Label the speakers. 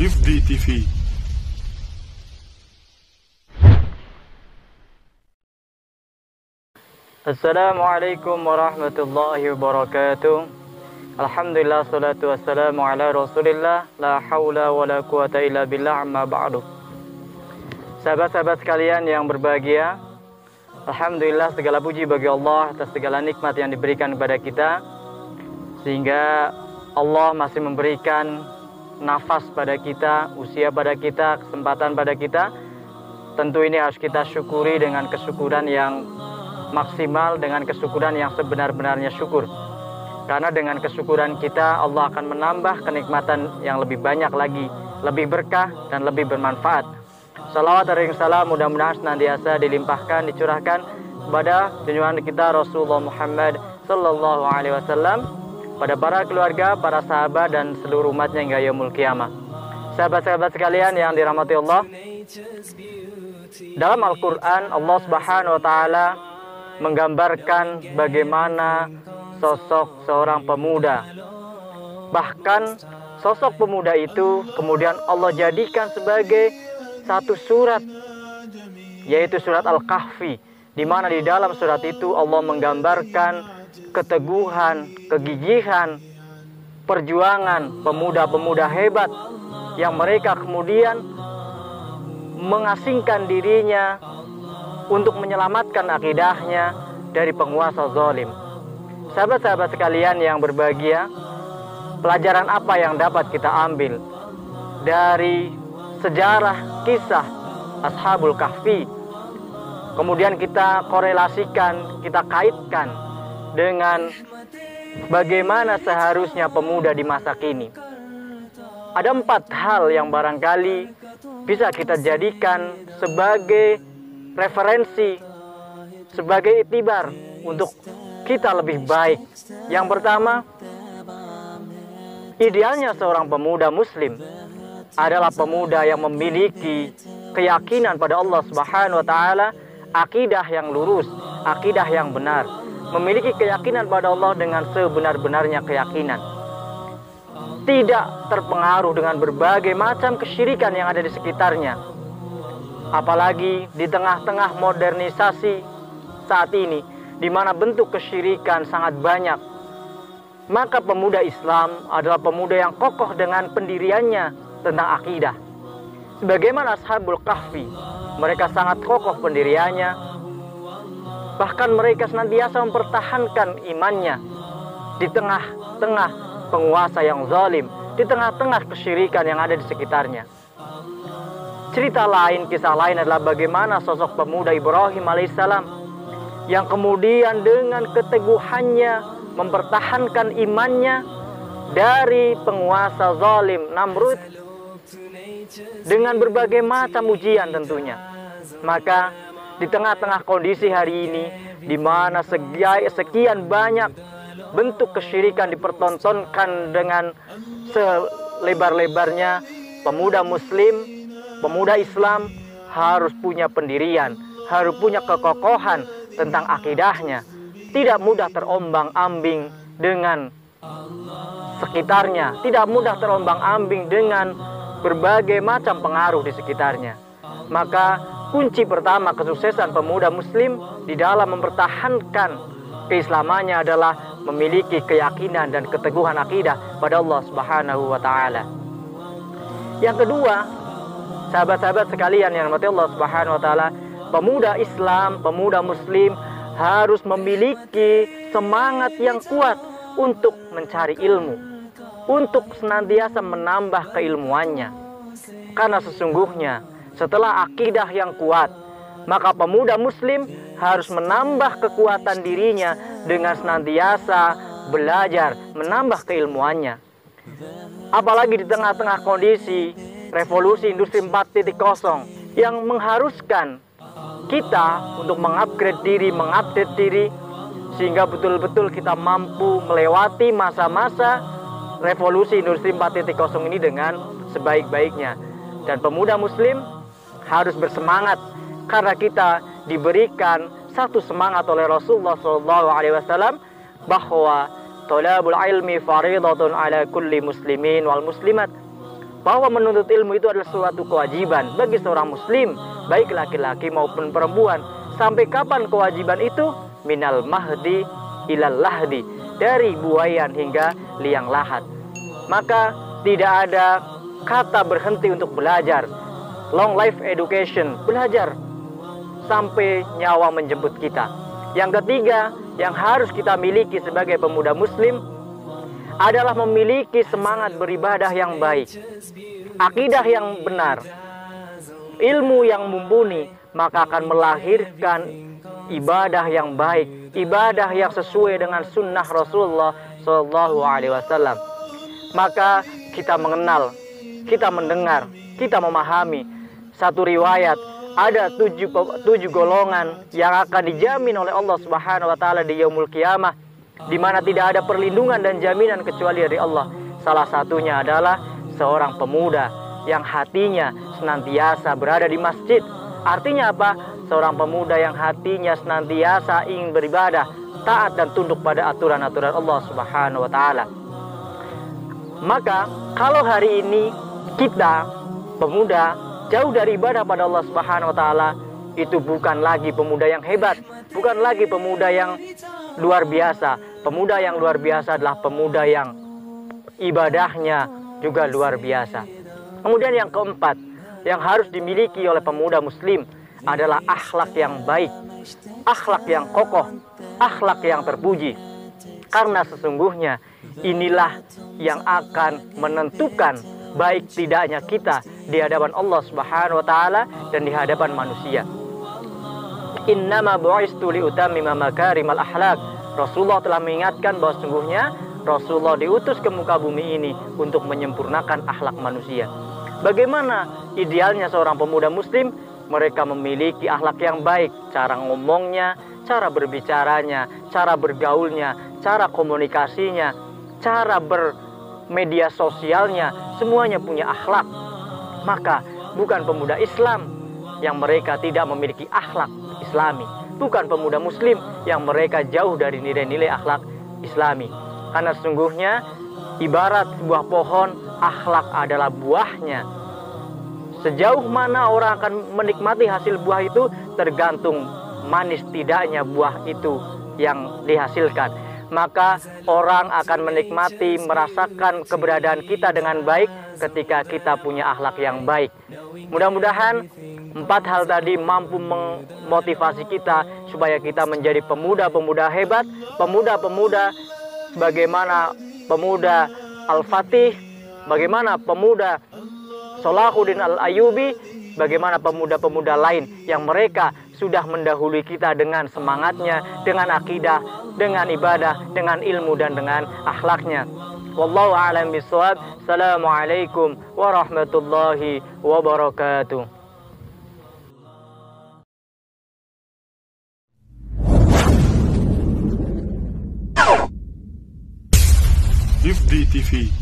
Speaker 1: Hifdi TV.
Speaker 2: Assalamualaikum warahmatullahi wabarakatuh. Alhamdulillah, salatu wassalamu ala rasulillah, la hawla wa la quwata illa billah, amma ba'du. Sahabat-sahabat sekalian yang berbahagia, alhamdulillah segala puji bagi Allah atas segala nikmat yang diberikan kepada kita, sehingga Allah masih memberikan nafas pada kita, usia pada kita, kesempatan pada kita. Tentu ini harus kita syukuri dengan kesyukuran yang maksimal, dengan kesyukuran yang sebenar-benarnya syukur. Karena dengan kesyukuran kita, Allah akan menambah kenikmatan yang lebih banyak lagi, lebih berkah dan lebih bermanfaat. Salawat dan salam mudah-mudahan senantiasa dilimpahkan, dicurahkan kepada junjungan kita Rasulullah Muhammad sallallahu alaihi wasallam, pada para keluarga, para sahabat dan seluruh umatnya hingga yaumul qiyamah. Sahabat-sahabat sekalian yang dirahmati Allah, dalam Al-Quran Allah Subhanahu wa Ta'ala menggambarkan bagaimana sosok seorang pemuda. Bahkan sosok pemuda itu kemudian Allah jadikan sebagai satu surat, yaitu surat Al-Kahfi, di mana di dalam surat itu Allah menggambarkan keteguhan, kegigihan, perjuangan pemuda-pemuda hebat yang mereka kemudian mengasingkan dirinya untuk menyelamatkan akidahnya dari penguasa zalim. Sahabat-sahabat sekalian yang berbahagia, pelajaran apa yang dapat kita ambil dari sejarah kisah Ashabul Kahfi? Kemudian kita korelasikan, kita kaitkan dengan bagaimana seharusnya pemuda di masa kini. Ada 4 hal yang barangkali bisa kita jadikan sebagai referensi, sebagai iktibar untuk kita lebih baik. Yang pertama, idealnya seorang pemuda muslim adalah pemuda yang memiliki keyakinan pada Allah Subhanahu wa Ta'ala, akidah yang lurus, akidah yang benar, memiliki keyakinan pada Allah dengan sebenar-benarnya keyakinan, tidak terpengaruh dengan berbagai macam kesyirikan yang ada di sekitarnya. Apalagi di tengah-tengah modernisasi saat ini, di mana bentuk kesyirikan sangat banyak, maka pemuda Islam adalah pemuda yang kokoh dengan pendiriannya tentang akidah. Sebagaimana Ashabul Kahfi, mereka sangat kokoh pendiriannya. Bahkan mereka senantiasa mempertahankan imannya di tengah-tengah penguasa yang zalim, di tengah-tengah kesyirikan yang ada di sekitarnya. Cerita lain, kisah lain adalah bagaimana sosok pemuda Ibrahim alaihissalam yang kemudian dengan keteguhannya mempertahankan imannya dari penguasa zalim Namrud dengan berbagai macam ujian tentunya. Maka di tengah-tengah kondisi hari ini, di mana sekian banyak bentuk kesyirikan dipertontonkan dengan selebar-lebarnya, pemuda muslim, pemuda Islam harus punya pendirian, harus punya kekokohan tentang akidahnya, tidak mudah terombang-ambing dengan sekitarnya, tidak mudah terombang-ambing dengan berbagai macam pengaruh di sekitarnya. Maka kunci pertama kesuksesan pemuda muslim di dalam mempertahankan keislamannya adalah memiliki keyakinan dan keteguhan akidah pada Allah Subhanahu wa Ta'ala. Yang kedua, sahabat-sahabat sekalian yang dirahmati Allah Subhanahu wa Ta'ala, pemuda Islam, pemuda muslim harus memiliki semangat yang kuat untuk mencari ilmu, untuk senantiasa menambah keilmuannya. Karena sesungguhnya setelah akidah yang kuat, maka pemuda muslim harus menambah kekuatan dirinya dengan senantiasa belajar, menambah keilmuannya. Apalagi di tengah-tengah kondisi revolusi industri 4.0 yang mengharuskan kita untuk mengupgrade diri, mengupdate diri, sehingga betul-betul kita mampu melewati masa-masa revolusi industri 4.0 ini dengan sebaik-baiknya. Dan pemuda muslim harus bersemangat karena kita diberikan satu semangat oleh Rasulullah SAW bahwa thalabul ilmi faridatun ala kulli muslimin wal muslimat. bahwa menuntut ilmu itu adalah suatu kewajiban bagi seorang muslim, baik laki-laki maupun perempuan. Sampai kapan kewajiban itu? Minal mahdi ilal lahdi, dari buayan hingga liang lahat. Maka tidak ada kata berhenti untuk belajar. Long life education, belajar sampai nyawa menjemput kita. Yang ketiga yang harus kita miliki sebagai pemuda muslim adalah memiliki semangat beribadah yang baik, akidah yang benar, ilmu yang mumpuni, maka akan melahirkan ibadah yang baik, ibadah yang sesuai dengan sunnah Rasulullah SAW. Maka kita mengenal, kita mendengar, kita memahami satu riwayat, ada tujuh golongan yang akan dijamin oleh Allah Subhanahu wa taala di yaumul qiyamah, di mana tidak ada perlindungan dan jaminan kecuali dari Allah. Salah satunya adalah seorang pemuda yang hatinya senantiasa berada di masjid. Artinya apa? Seorang pemuda yang hatinya senantiasa ingin beribadah, taat dan tunduk pada aturan-aturan Allah Subhanahu wa taala. Maka kalau hari ini kita pemuda jauh dari ibadah pada Allah Subhanahu wa taala, itu bukan lagi pemuda yang hebat, bukan lagi pemuda yang luar biasa. Pemuda yang luar biasa adalah pemuda yang ibadahnya juga luar biasa. Kemudian yang keempat yang harus dimiliki oleh pemuda muslim adalah akhlak yang baik, akhlak yang kokoh, akhlak yang terpuji. Karena sesungguhnya inilah yang akan menentukan baik tidaknya kita di hadapan Allah Subhanahu wa taala dan di hadapan manusia. Innama bu'istu liutammima makarimal akhlak. Rasulullah telah mengingatkan bahwa sesungguhnya Rasulullah diutus ke muka bumi ini untuk menyempurnakan akhlak manusia. Bagaimana idealnya seorang pemuda muslim? Mereka memiliki akhlak yang baik, cara ngomongnya, cara berbicaranya, cara bergaulnya, cara komunikasinya, cara bermedia sosialnya, semuanya punya akhlak. Maka bukan pemuda Islam yang mereka tidak memiliki akhlak Islami, bukan pemuda muslim yang mereka jauh dari nilai-nilai akhlak Islami. Karena sesungguhnya ibarat sebuah pohon, akhlak adalah buahnya. Sejauh mana orang akan menikmati hasil buah itu tergantung manis tidaknya buah itu yang dihasilkan. Maka orang akan menikmati, merasakan keberadaan kita dengan baik ketika kita punya akhlak yang baik. Mudah-mudahan 4 hal tadi mampu memotivasi kita supaya kita menjadi pemuda-pemuda hebat, pemuda-pemuda sebagaimana pemuda Al-Fatih, bagaimana pemuda Salahuddin Al-Ayyubi, bagaimana pemuda-pemuda lain yang mereka sudah mendahului kita dengan semangatnya, dengan akidah, dengan ibadah, dengan ilmu dan dengan akhlaknya. Wallahu a'lam bishawab. Assalamualaikum warahmatullahi wabarakatuh.
Speaker 1: IFDI TV